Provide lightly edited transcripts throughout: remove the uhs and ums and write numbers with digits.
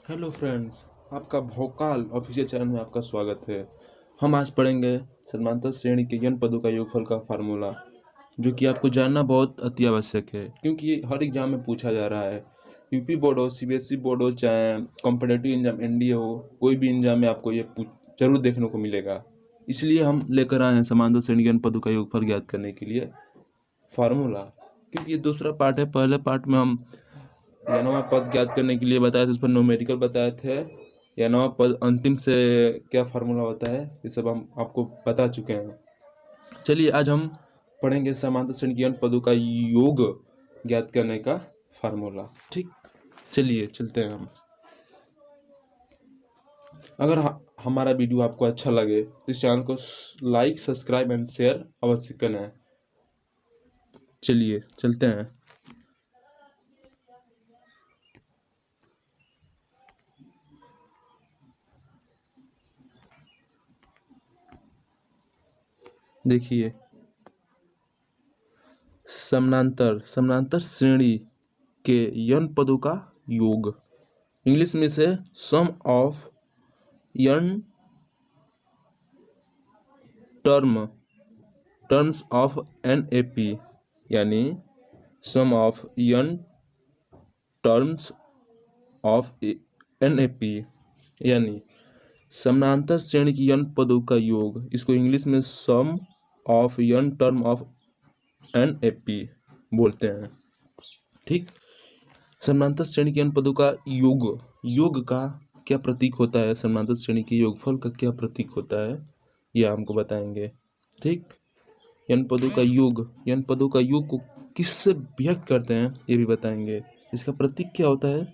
Hello friends, आपका Bhokaal official channel में आपका स्वागत है। हम आज पढ़ेंगे समांतर श्रेणी के यन पदों का योगफल का फार्मूला, जो कि आपको जानना बहुत अति आवश्यक है, क्योंकि ये हर एग्जाम में पूछा जा रहा है। यूपी बोर्ड हो, सीबीएसई बोर्ड हो, चाहे कॉम्पिटेटिव एग्जाम एनडीए हो, कोई भी एग्जाम में आपको ये जरूर देखने को मिलेगा। इसलिए हम लेकर आए हैं समांतर श्रेणी के यन पदों का योगफल ज्ञात करने के लिए फार्मूला, क्योंकि ये दूसरा पार्ट है। पहले पार्ट में हम यानवा पद ज्ञात करने के लिए बताए थे, उस पर न्यूमेरिकल बताए थे। यानवा पद अंतिम से क्या फार्मूला होता है, ये सब हम आपको बता चुके हैं। चलिए आज हम पढ़ेंगे समांतर श्रेणी के यन पदों का योग ज्ञात करने का फार्मूला। ठीक, चलिए चलते हैं हम। अगर हमारा वीडियो आपको अच्छा लगे तो इस चैनल को लाइक, सब्सक्राइब एंड शेयर अवश्य करना। चलिए चलते हैं। देखिए, समानांतर श्रेणी के यन पदों का योग, इंग्लिश में से sum of n terms of n AP, यानी sum of n terms of n AP, यानी समानांतर श्रेणी की यन पदों का योग। इसको इंग्लिश में sum of n term of n AP बोलते हैं। ठीक, समानांतर श्रेणी के यन पदों का योग का क्या प्रतीक होता है, समानांतर श्रेणी के योगफल का क्या प्रतीक होता है, यह हमको बताएंगे। ठीक, यन पदों का योग को किससे व्यक्त करते हैं ये भी बताएंगे। इसका प्रतीक क्या होता है?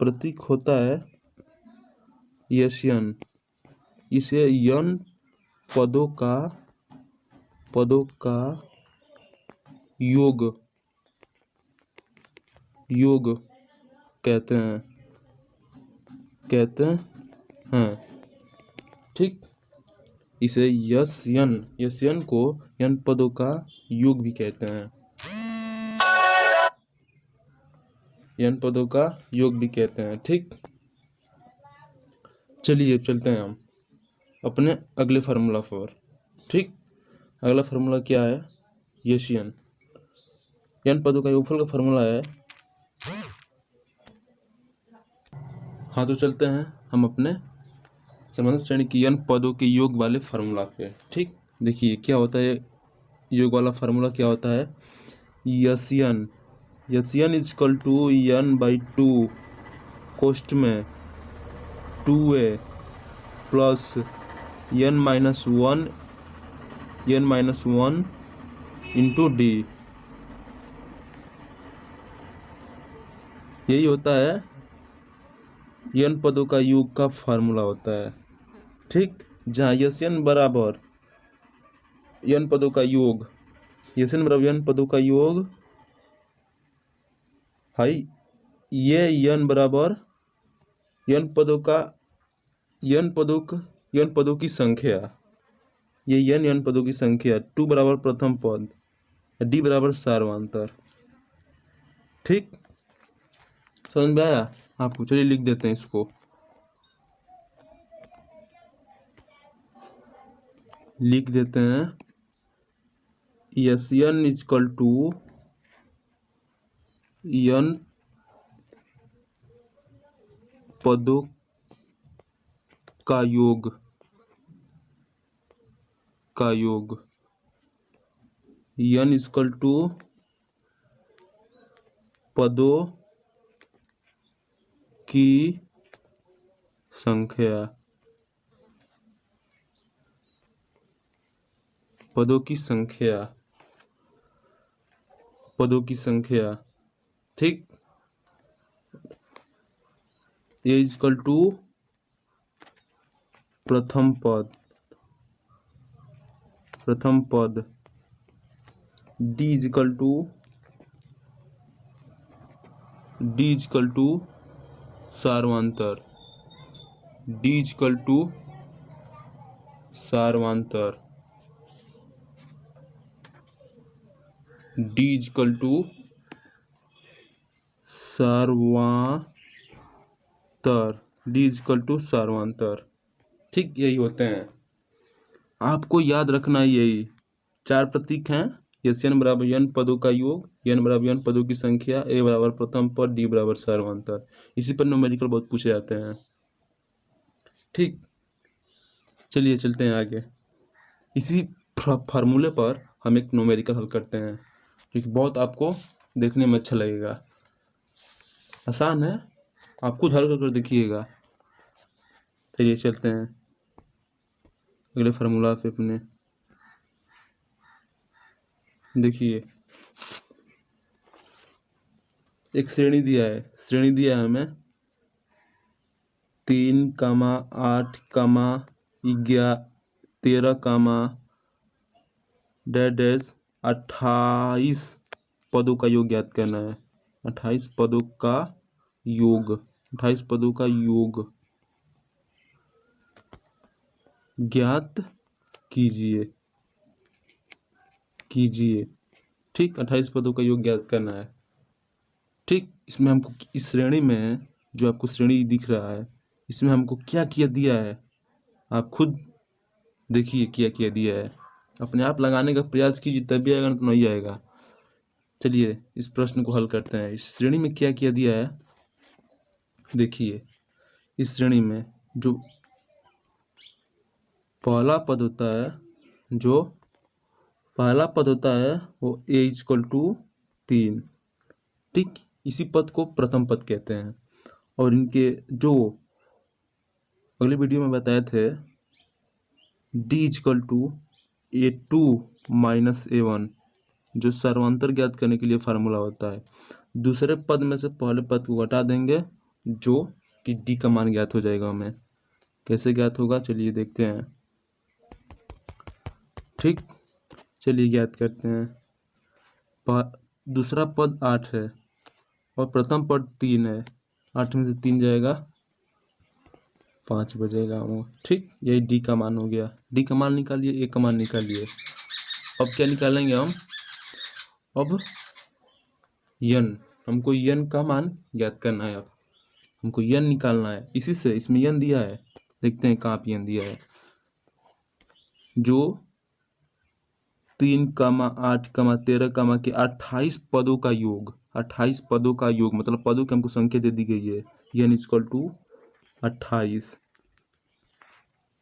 प्रतीक होता है यन। इसे यन पदों का योग कहते हैं। ठीक, इसे यन को यन पदों का योग भी कहते हैं। ठीक, चलिए चलते हैं हम अपने अगले फार्मूला पर। ठीक, अगला फार्मूला क्या है? यन पदों का योगफल का फार्मूला है। हाँ, तो चलते हैं हम अपने समांतर श्रेणी की यन पदों के योग वाले फार्मूला पे। ठीक, देखिए क्या होता है योग वाला फार्मूला, क्या होता है? यन इजकल टू यन बाई 2 कोष्ठ में 2a प्लस यन माइनस वन इंटू डी। यही होता है यन पदों का योग का फार्मूला होता है। ठीक, जहाँ यन बराबर यन पदों का योग, यन पदों का योग है, ये यन बराबर यन पदों की संख्या, ये यन पदों की संख्या, 2 बराबर प्रथम पद, डी बराबर सार्वंतर। ठीक, समझ में आया आपको? चलिए लिख देते हैं इसको। लिख देते हैं यन इजकल टू यन पदों का योग यन इजकल टू पदों की संख्या, ठीक, ए इजकल टू प्रथम पद, डी इजकल टू सार्वंतर, सर्वांतर, डी इजकल टू सर्वांतर। ठीक, यही होते हैं। आपको याद रखना है यही 4 प्रतीक हैं। यस एन बराबर एन पदों का योग, एन बराबर एन पदों की संख्या, ए बराबर प्रथम पद, डी बराबर सर्वांतर। इसी पर न्यूमेरिकल बहुत पूछे जाते हैं। ठीक, चलिए चलते हैं आगे। इसी फार्मूले पर हम एक न्यूमेरिकल हल करते हैं, क्योंकि बहुत आपको देखने में अच्छा लगेगा। आसान है, आप खुद हल कर देखिएगा। चलिए चलते हैं अगले फार्मूला पे अपने। देखिए, एक श्रेणी दिया है, श्रेणी दिया है हमें 3, 8, 13, डैश 28 पदों का योग ज्ञात करना है। 28 पदों का योग, 28 पदों का योग ज्ञात कीजिए। ठीक, 28 पदों का योग ज्ञात करना है। ठीक, इसमें हमको इस श्रेणी में जो आपको श्रेणी दिख रहा है, इसमें हमको क्या क्या दिया है आप खुद देखिए। क्या क्या दिया है, अपने आप लगाने का प्रयास कीजिए, तभी आएगा, तो नहीं आएगा। चलिए इस प्रश्न को हल करते हैं। इस श्रेणी में क्या क्या दिया है देखिए। इस श्रेणी में जो पहला पद होता है वो ए इक्वल टू 3। ठीक, इसी पद को प्रथम पद कहते हैं। और इनके जो अगले वीडियो में बताए थे, D equal to A2 minus A1, जो सर्वांतर ज्ञात करने के लिए फार्मूला होता है। दूसरे पद में से पहले पद को घटा देंगे, जो कि डी का मान ज्ञात हो जाएगा हमें। कैसे ज्ञात होगा, चलिए देखते हैं। ठीक, चलिए ज्ञात करते हैं। दूसरा पद 8 है और प्रथम पद 3 है। 8 में से 3 जाएगा, 5 बचेगा। ठीक, यही डी का मान हो गया। डी का मान निकालिए, ए का मान निकालिए। अब क्या निकालेंगे हम? अब यन, हमको यन का मान ज्ञात करना है। अब हमको यन निकालना है। इसी से इसमें यन दिया है, देखते हैं कहाँ पे यन दिया है। जो 3, 8, 13, के 28 पदों का योग, 28 पदों का योग मतलब पदों की हमको संख्या दे दी गई है। N equal to 28,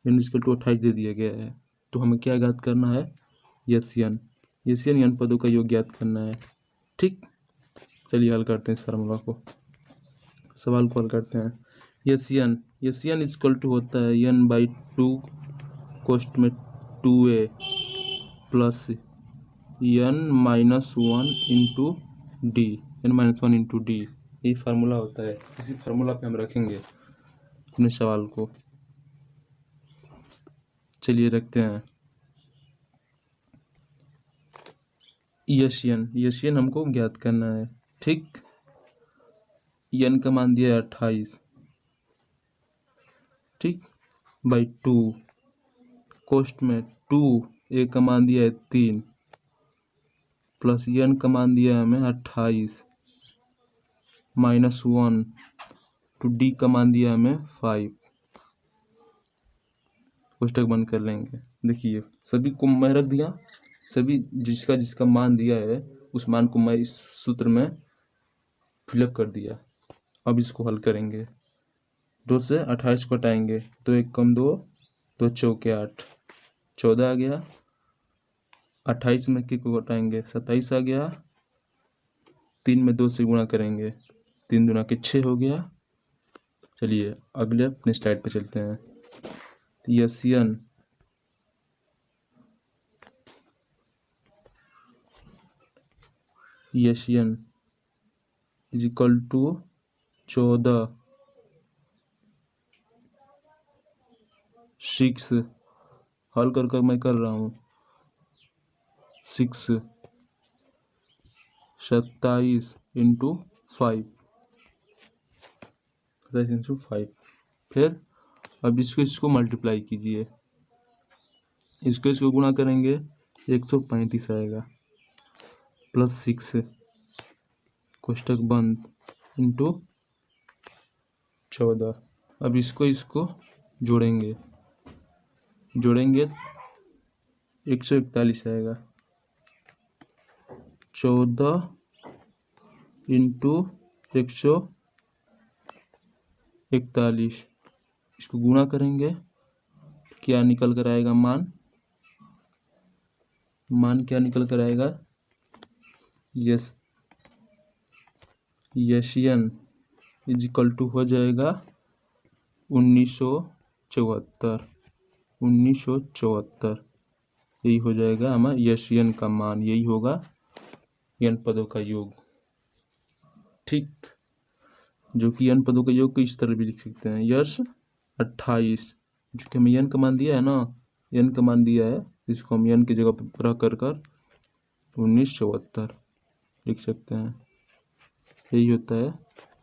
n equal to 28 दे दिया गया है। तो हमें क्या ज्ञात करना है? यन यन पदों का योग ज्ञात करना है। ठीक, चलिए हल करते हैं इस फार्मूला को, सवाल को हल करते हैं। यन इक्वल टू होता है n/2 कोष्ठ में 2a plus n-1 into D, n-1 into D. यही फार्मूला होता है। इसी फार्मूला पे हम रखेंगे अपने सवाल को। चलिए रखते हैं। यन हमको ज्ञात करना है। ठीक, यन का मान दिया है 28, ठीक, बाई 2 कोष्ठ में 2, ए का मान दिया है 3 प्लस यन का मान दिया है हमें 28 -1 टू डी का मान दिया है हमें 5। कोष्ठक बंद कर लेंगे। देखिए सभी को मैं रख दिया, सभी जिसका जिसका मान दिया है उस मान को मैं इस सूत्र में फिलअप कर दिया। अब इसको हल करेंगे। 2 से 28 को हटाएंगे, 2 1 कम 2, 2 चौके 8, 14 आ गया। 28 में के को हटाएंगे, 27 आ गया। 3 में 2 से गुणा करेंगे, 3 दूना के 6 हो गया। चलिए अगले अपने स्लाइड पे चलते हैं। यन इज इक्वल टू 14 6 हल कर मैं कर रहा हूँ। 6 27 इंटू 5, 27 इंटू 5। फिर अब इसको मल्टीप्लाई कीजिए, इसको गुणा करेंगे 135 आएगा प्लस 6 कोष्ठक बंद इंटू 14। अब इसको जोड़ेंगे 141 आएगा। 14 इंटू 141, इसको गुणा करेंगे, क्या निकल कर आएगा? मान क्या निकल कर आएगा? यशियन इज इक्वल टू हो जाएगा 1974। यही हो जाएगा हमारा यशियन का मान, यही होगा n पदों का योग। ठीक, जो कि n पदों का योग को इस तरह भी लिख सकते हैं, यश 28, जो कि हमें n का मान दिया है ना, n का मान दिया है, इसको हम n की जगह पर रख कर 1974 लिख सकते हैं। यही होता है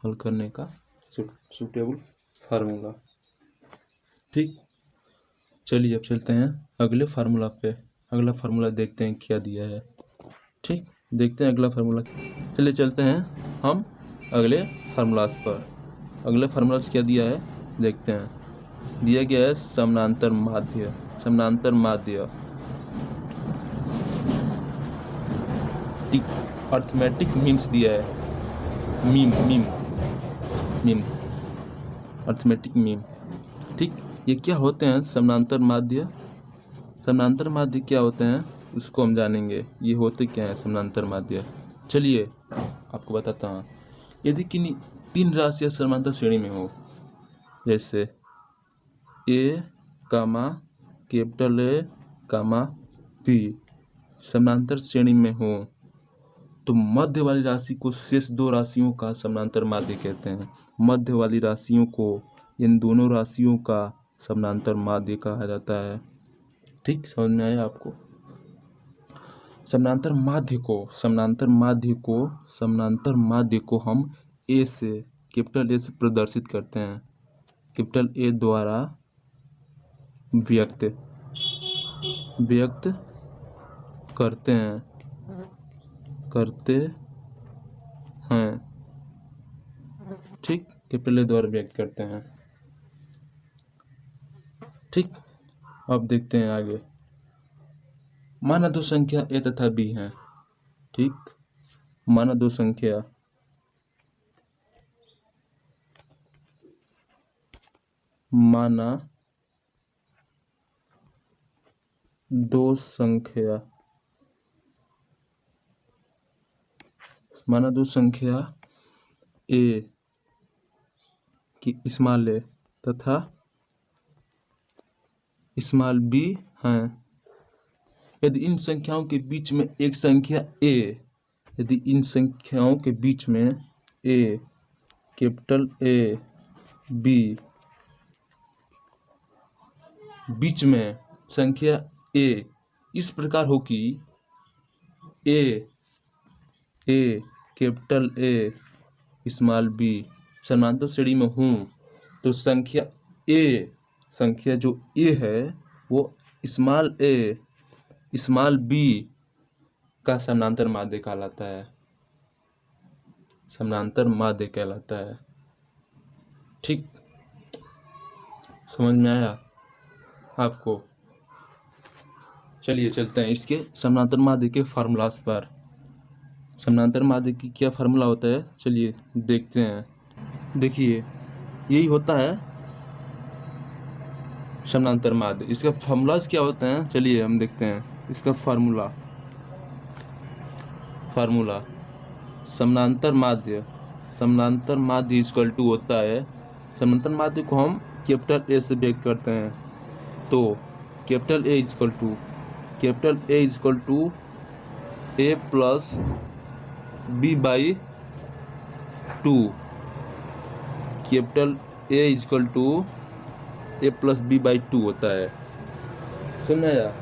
हल करने का सुटेबल फार्मूला। ठीक, चलिए अब चलते हैं अगले फार्मूला पे। अगला फार्मूला देखते हैं क्या दिया है। ठीक, देखते हैं अगला फार्मूला। चलिए चलते हैं हम अगले फार्मूलास पर। अगले फार्मूलास क्या दिया है देखते हैं। दिया गया है समानांतर माध्य। ठीक, अर्थमेटिक मीन्स दिया है, मीम्स, अर्थमेटिक मीम। ठीक, ये क्या होते हैं समानांतर माध्य? समानांतर माध्य क्या होते हैं उसको हम जानेंगे। ये होते क्या है समानांतर माध्य? चलिए आपको बताता हूँ। यदि किन्हीं 3 राशियाँ समानांतर श्रेणी में हो, जैसे ए कामा कैपिटल ए कामा बी समानांतर श्रेणी में हो, तो मध्य वाली राशि को शेष 2 राशियों का समानांतर माध्य कहते हैं। मध्य वाली राशियों को इन दोनों राशियों का समानांतर माध्य कहा जाता है। ठीक, समझ में आया आपको? समानांतर माध्य को हम ए से, कैपिटल ए से प्रदर्शित करते हैं। कैपिटल ए द्वारा व्यक्त करते हैं। ठीक, कैपिटल ए द्वारा व्यक्त करते हैं। ठीक, अब देखते हैं आगे। माना 2 संख्या ए तथा बी हैं। ठीक, माना 2 संख्या ए की स्मॉल ए तथा स्मॉल बी हैं। यदि इन संख्याओं के बीच में एक संख्या ए, कैपिटल ए बी, बीच में संख्या ए इस प्रकार हो कि ए कैपिटल ए स्मॉल बी समानांतर श्रेणी में हूँ, तो संख्या जो ए है वो स्मॉल ए स्मॉल बी का समानांतर माध्य कहलाता है। ठीक, समझ में आया आपको? चलिए चलते हैं इसके समानांतर माध्य के फार्मूलास पर। समानांतर माध्य की क्या फार्मूला होता है, चलिए देखते हैं। देखिए, यही होता है समानांतर माध्य। इसका फार्मूलास क्या होते हैं, चलिए हम देखते हैं इसका फार्मूला। समानांतर माध्य इक्वल टू होता है, समानांतर माध्य को हम कैपिटल ए से व्यक्त करते हैं, तो capital A equal to A plus B by 2। Capital A equal to A plus B by 2 होता है। समझ आया?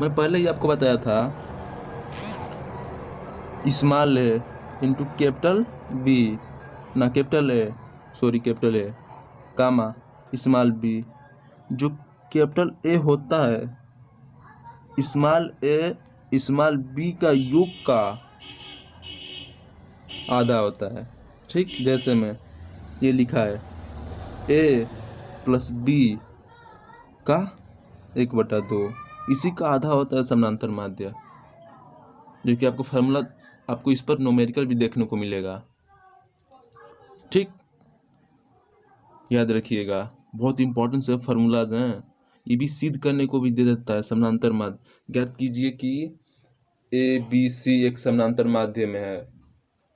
मैं पहले ही आपको बताया था, small A into capital B, ना capital A comma small B. जो कैपिटल ए होता है स्मॉल ए स्मॉल बी का योग का आधा होता है। ठीक, जैसे में ये लिखा है ए प्लस बी का 1/2, इसी का आधा होता है समानांतर माध्य, जो कि आपको फार्मूला, आपको इस पर न्यूमेरिकल भी देखने को मिलेगा। ठीक, याद रखिएगा, बहुत इंपॉर्टेंट से फार्मूलाज हैं। ये भी सिद्ध करने को भी दे देता है समानांतर माध्य। ज्ञात कीजिए कि ए बी सी एक समानांतर माध्य में है,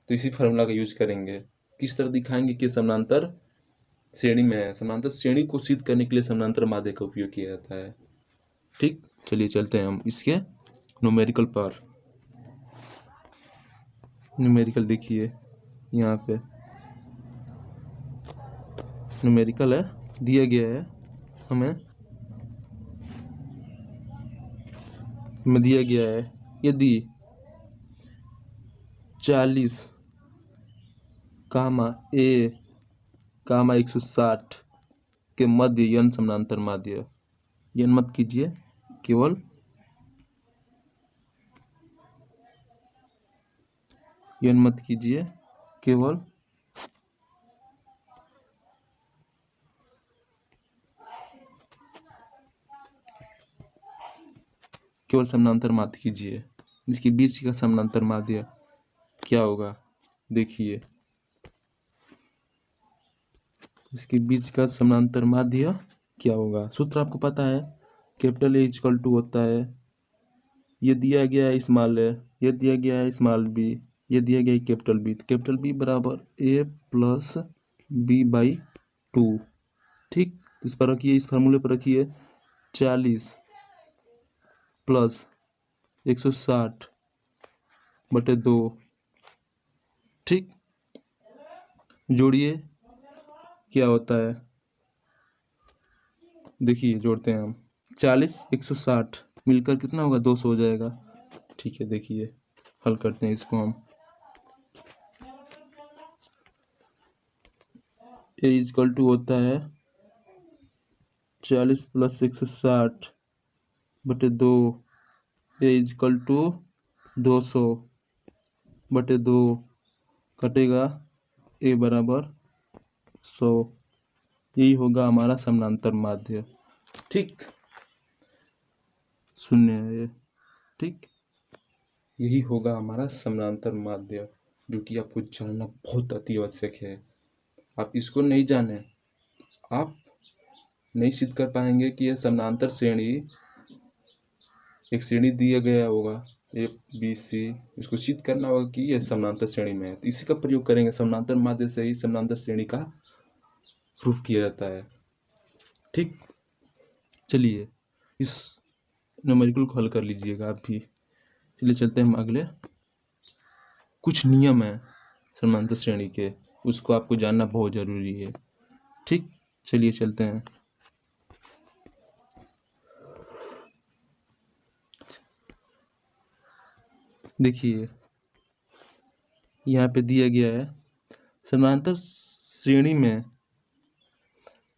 तो इसी फार्मूला का यूज करेंगे। किस तरह दिखाएंगे कि समानांतर श्रेणी में है। समानांतर श्रेणी को सिद्ध करने के लिए समानांतर माध्य का उपयोग किया जाता है। ठीक, चलिए चलते हैं हम इसके न्यूमेरिकल पर। न्यूमेरिकल देखिए, यहाँ पे न्यूमेरिकल है, दिया गया है हमें दिया गया है यदि 40 कामा ए कामा 160 के मध्य यन समानांतर माध्य, यन मत कीजिए, केवल यन मत कीजिए, केवल समानांतर माध्य कीजिए। इसके बीच का समानांतर माध्य क्या होगा, देखिए इसके बीच का समानांतर माध्य क्या होगा। सूत्र आपको पता है, कैपिटल ए इक्वल टू होता है, ये दिया गया है स्मॉल ए, ये दिया गया है स्मॉल बी, ये दिया गया है कैपिटल बी, तो कैपिटल बी बराबर ए प्लस बी बाई 2। ठीक, इस पर रखिए, इस फार्मूले पर रखिए 40 प्लस 160/2। ठीक, जोड़िए क्या होता है, देखिए जोड़ते हैं हम, 40 160 मिलकर कितना होगा, 200 हो जाएगा। ठीक है, देखिए हल करते हैं इसको हम। ए इक्वल टू होता है 40 प्लस 160/2, ए इक्वल टू 200/2, कटेगा ए बराबर 100। यही होगा हमारा समानांतर माध्य। ठीक, शून्य है ये। ठीक, यही होगा हमारा समानांतर माध्य, जो कि आपको जानना बहुत अति आवश्यक है। आप इसको नहीं जाने, आप नहीं सिद्ध कर पाएंगे कि यह समानांतर श्रेणी, एक श्रेणी दिया गया होगा ए बी सी, इसको सिद्ध करना होगा कि यह समानांतर श्रेणी में है, तो इसी का प्रयोग करेंगे। समानांतर माध्य से ही समानांतर श्रेणी का प्रूफ किया जाता है। ठीक, चलिए इस न्यूमेरिकल को हल कर लीजिएगा आप भी। चलिए चलते हैं हम अगले। कुछ नियम है समानांतर श्रेणी के, उसको आपको जानना बहुत जरूरी है। ठीक, चलिए चलते हैं। देखिए यहाँ पे दिया गया है, समानांतर श्रेणी में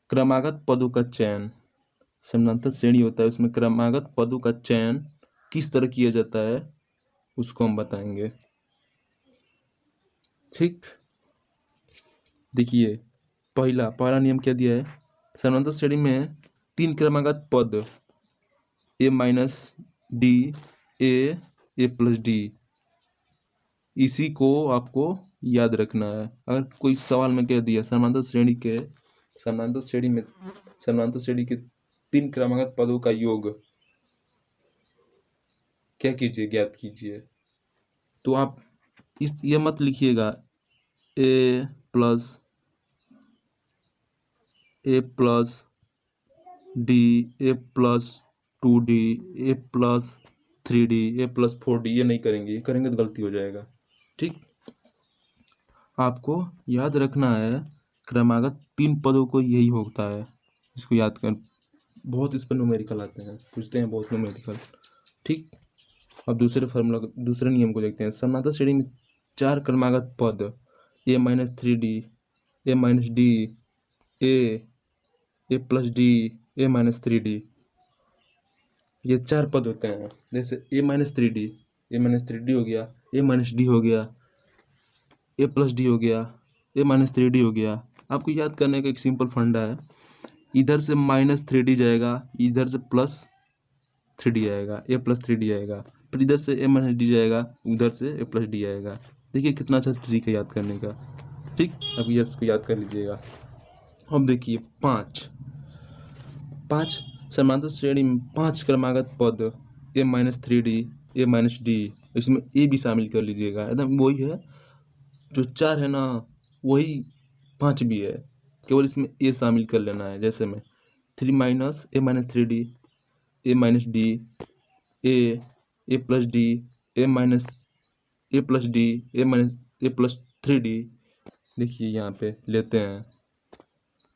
क्रमागत पदों का चयन, समानांतर श्रेणी होता है उसमें क्रमागत पदों का चयन किस तरह किया जाता है उसको हम बताएंगे। ठीक, देखिए पहला नियम क्या दिया है, समानांतर श्रेणी में 3 क्रमागत पद a minus d a plus d, इसी को आपको याद रखना है। अगर कोई सवाल में कह दिया समानांतर श्रेणी के तीन क्रमागत पदों का योग क्या कीजिए, ज्ञात कीजिए, तो आप ये मत लिखिएगा ए plus D, a plus 2D, A plus 3D, A plus 4D, ये नहीं करेंगे, ये करेंगे तो गलती हो जाएगा। ठीक, आपको याद रखना है क्रमागत 3 पदों को यही होता है, इसको याद कर। बहुत इस पर न्यूमेरिकल आते हैं, पूछते हैं बहुत न्यूमेरिकल। ठीक, अब दूसरे नियम को देखते हैं। समानांतर श्रेणी में 4 क्रमागत पद a minus 3D, A minus d, a plus D, A minus 3D, ये 4 पद होते हैं। जैसे ए माइनस 3D हो गया, ए माइनस डी हो गया, ए प्लस डी हो गया, ए माइनस 3d हो गया। आपको याद करने का एक सिंपल फंडा है, इधर से माइनस 3d जाएगा, इधर से प्लस 3d आएगा, ए प्लस 3d आएगा, फिर इधर से ए माइनस डी जाएगा, उधर से ए प्लस डी आएगा। देखिए कितना अच्छा तरीका याद करने का। ठीक, अब ये इसको याद कर लीजिएगा। अब देखिए पाँच समांतर श्रेणी में 5 क्रमागत पद a minus 3d, A minus D, इसमें ए भी शामिल कर लीजिएगा। एकदम वही है, जो 4 है ना वही 5 भी है, केवल इसमें ए शामिल कर लेना है। जैसे में 3 minus A minus 3d, A minus d, a plus D, A minus A plus D, A minus A plus 3d। देखिए यहाँ पे लेते हैं,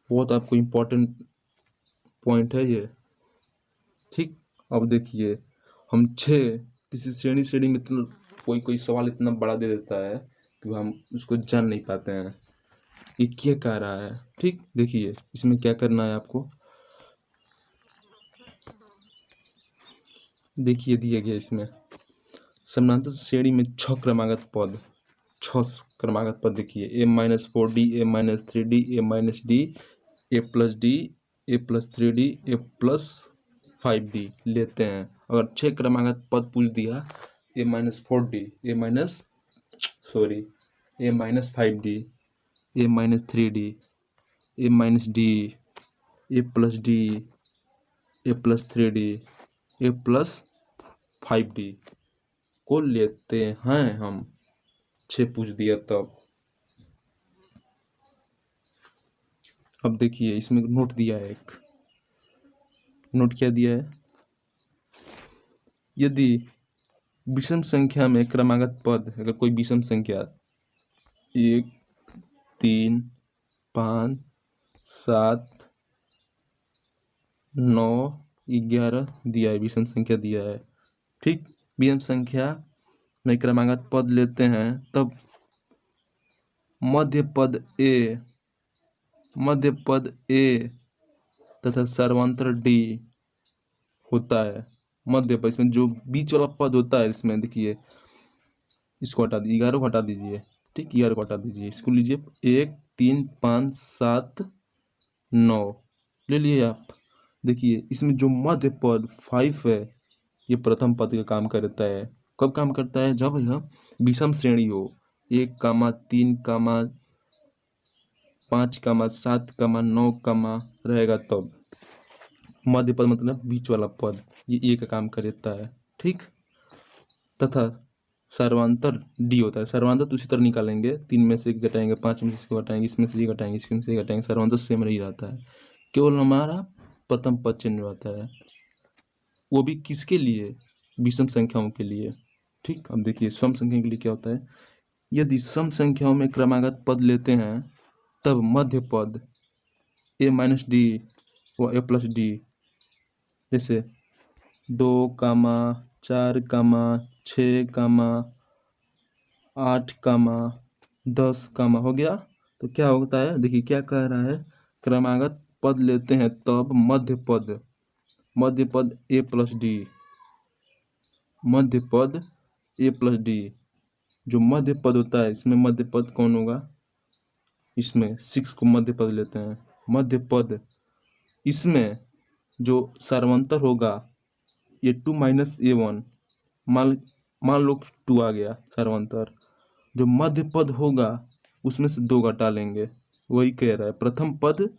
बहुत आपको इम्पोर्टेंट पॉइंट है ये। ठीक, अब देखिए हम 6 किसी श्रेणी में इतना कोई सवाल इतना बड़ा दे देता है कि हम उसको जान नहीं पाते हैं ये क्या कह रहा है। ठीक, देखिए इसमें क्या करना है आपको, देखिए दिया गया इसमें समानांतर श्रेणी में 6 क्रमागत पद, 6 क्रमागत पद देखिए, ए minus 4d, A minus 3d, A minus d, a plus D, a plus 3d, A plus 5d लेते हैं। अगर 6 क्रमागत पद पूछ दिया, ए minus 4d, A minus 5d, A minus 3d, A minus d, a plus D, a plus 3d, A plus 5d को लेते हैं हम। 6 पूछ दिया तब। अब देखिए इसमें नोट दिया है, एक नोट क्या दिया है, यदि विषम संख्या में क्रमागत पद, अगर कोई विषम संख्या 1, 3, 5, 7, 9, 11 दिया है, विषम संख्या दिया है। ठीक, विषम संख्या में क्रमागत पद लेते हैं तब मध्य पद ए तथा सर्वांतर डी होता है। मध्य पद, इसमें जो बीच वाला पद होता है, इसमें देखिए इसको हटा दीजिए, 11 को हटा दीजिए। ठीक, 11 को हटा दीजिए, इसको लीजिए 1, 3, 5, 7, 9 ले लिए आप। देखिए इसमें जो मध्य पद 5 है, ये प्रथम पद का काम करता है। कब काम करता है, जब यह विषम श्रेणी हो, 1, 3, 5, 7, 9 रहेगा तब। मध्य पद मतलब बीच वाला पद, ये ए का काम करता है। ठीक, तथा सर्वांतर डी होता है। सर्वांतर तो उसी तरह निकालेंगे, 3 में से 1 घटाएंगे, 5 में से इसको घटाएंगे, इसमें से ये घटाएंगे, इसमें से ये घटाएंगे, सर्वांतर सेम नहीं रहता है, केवल हमारा प्रथम पद चेंज होता है, वो भी किसके लिए, विषम संख्याओं के लिए। ठीक, अब देखिए सम संख्या के लिए क्या होता है, यदि सम संख्याओं में क्रमागत पद लेते हैं तब मध्य पद ए माइनस डी व ए प्लस डी, जैसे 2, 4, 6, 8, 10 हो गया। तो क्या होता है, देखिए क्या कह रहा है, क्रमागत पद लेते हैं तब मध्य पद ए प्लस डी, मध्य पद ए प्लस डी, जो मध्य पद होता है, इसमें मध्य पद कौन होगा, इसमें 6 को मध्य पद लेते हैं। मध्य पद इसमें जो सर्वांतर होगा, ये 2 माइनस A1, मान लो 2 आ गया सर्वांतर, जो मध्य पद होगा उसमें से 2 घटा लेंगे। वही कह रहा है प्रथम पद,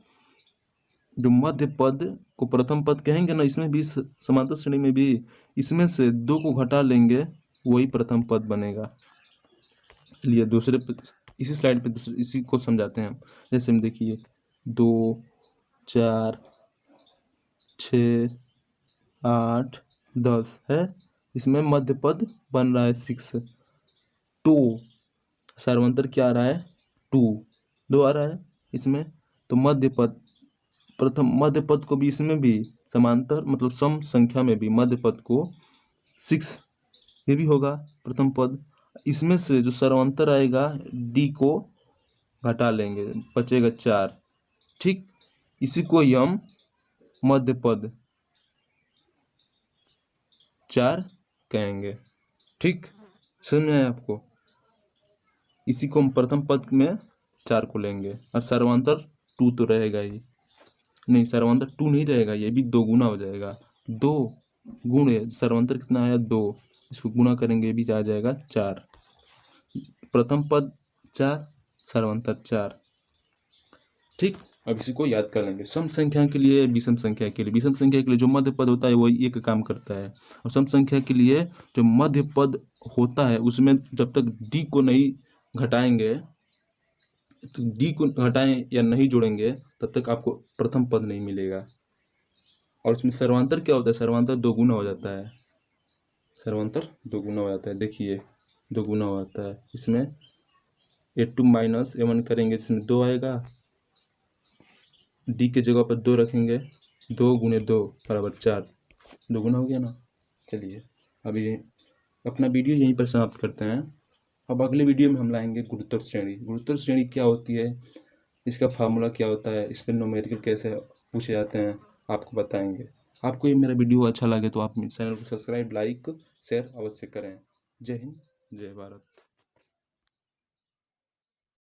जो मध्य पद को प्रथम पद कहेंगे ना, इसमें भी समांतर श्रेणी में भी इसमें से 2 को घटा लेंगे, वही प्रथम पद बनेगा। लिए दूसरे इसी स्लाइड पे दूसरे इसी को समझाते हैं हम। जैसे हम देखिए 2, 4, 6, 8, 10 है, इसमें मध्य पद बन रहा है 6। 2 सर्वांतर क्या आ रहा है, 2 आ रहा है इसमें। तो मध्य पद, प्रथम मध्य पद को भी इसमें भी समांतर मतलब सम संख्या में भी मध्य पद को 6 ये भी होगा प्रथम पद। इसमें से जो सर्वांतर आएगा डी को घटा लेंगे, बचेगा 4। ठीक, इसी को हम मध्य पद 4 कहेंगे। ठीक, समझ में आया आपको। इसी को हम प्रथम पद में 4 को लेंगे और सर्वांतर 2 तो रहेगा ही नहीं, सर्वांतर 2 नहीं रहेगा, ये भी 2 गुना हो जाएगा। 2 गुणे सर्वांतर कितना आया 2, इसको गुना करेंगे, ये भी आ जाएगा 4। प्रथम पद 4, सर्वांतर 4। ठीक, अब इसी को याद कर लेंगे। सम संख्या के लिए, विषम संख्या के लिए, विषम संख्या के लिए जो मध्य पद होता है वो एक काम करता है, और सम संख्या के लिए जो मध्य पद होता है उसमें जब तक डी को नहीं घटाएंगे, तो डी को घटाएं या नहीं जोड़ेंगे तब तक आपको प्रथम पद नहीं मिलेगा। और इसमें सर्वांतर क्या होता है, सर्वांतर 2 गुना हो जाता है, सर्वांतर 2 गुना हो जाता है। देखिए 2 गुना हो जाता है। इसमें a2 माइनस a1 करेंगे, इसमें 2 आएगा, डी के जगह पर 2 रखेंगे, 2 गुणे 2 बराबर 4, 2 गुना हो गया ना। चलिए अभी अपना वीडियो यहीं पर समाप्त करते हैं। अब अगले वीडियो में हम लाएंगे गुरुत्तर श्रेणी। गुरुत्तर श्रेणी क्या होती है, इसका फार्मूला क्या होता है, इस पर न्यूमेरिकल कैसे पूछे जाते हैं, आपको बताएंगे। आपको ये मेरा वीडियो अच्छा लगे तो आप मेरे चैनल को सब्सक्राइब, लाइक, शेयर अवश्य करें। जय हिंद, जय भारत।